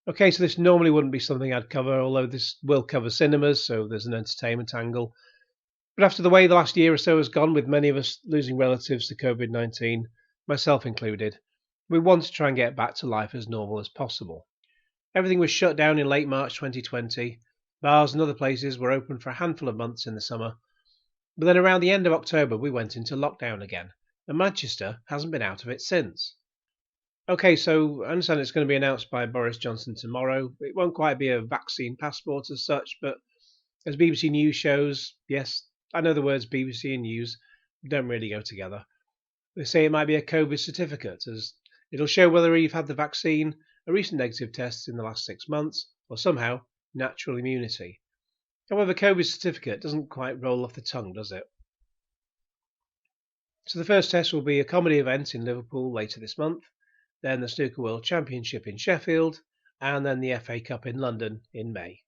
Okay, so this normally wouldn't be something I'd cover, although this will cover cinemas, so there's an entertainment angle. But after the way the last year or so has gone, with many of us losing relatives to COVID-19, myself included, we want to try and get back to life as normal as possible. Everything was shut down in late March 2020. Bars and other places were open for a handful of months in the summer. But then around the end of October, we went into lockdown again, and Manchester hasn't been out of it since. Okay, so I understand it's going to be announced by Boris Johnson tomorrow. It won't quite be a vaccine passport as such, but as BBC News shows, yes, I know the words BBC and news don't really go together. They say it might be a COVID certificate, as it'll show whether you've had the vaccine, a recent negative test in the last 6 months, or somehow natural immunity. However, COVID certificate doesn't quite roll off the tongue, does it? So the first test will be a comedy event in Liverpool later this month, then the Snooker World Championship in Sheffield, and then the FA Cup in London in May.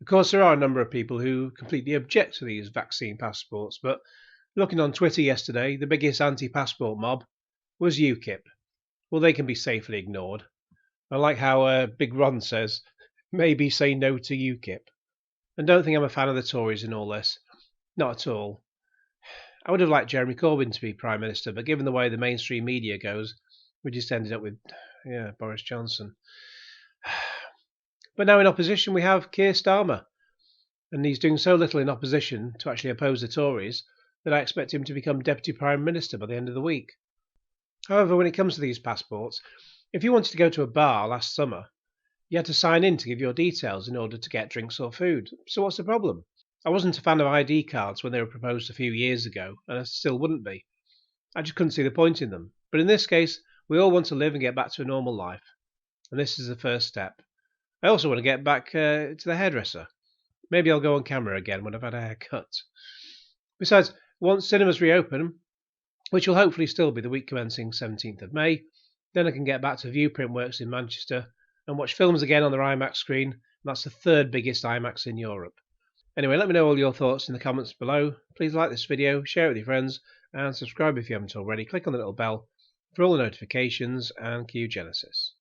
Of course, there are a number of people who completely object to these vaccine passports, but looking on Twitter yesterday, the biggest anti-passport mob was UKIP. Well, they can be safely ignored. I like how Big Ron says, maybe say no to UKIP. And don't think I'm a fan of the Tories in all this. Not at all. I would have liked Jeremy Corbyn to be Prime Minister, but given the way the mainstream media goes, we just ended up with, Boris Johnson. But now in opposition we have Keir Starmer, and he's doing so little in opposition to actually oppose the Tories that I expect him to become Deputy Prime Minister by the end of the week. However, when it comes to these passports, if you wanted to go to a bar last summer, you had to sign in to give your details in order to get drinks or food. So what's the problem? I wasn't a fan of ID cards when they were proposed a few years ago, and I still wouldn't be. I just couldn't see the point in them. But in this case, we all want to live and get back to a normal life, and this is the first step. I also want to get back to the hairdresser. Maybe I'll go on camera again when I've had a haircut. Besides, once cinemas reopen, which will hopefully still be the week commencing 17th of May, then I can get back to View Printworks in Manchester and watch films again on their IMAX screen, and that's the third biggest IMAX in Europe. Anyway, let me know all your thoughts in the comments below. Please like this video, share it with your friends, and subscribe if you haven't already. Click on the little bell for all the notifications, and cue Genesis.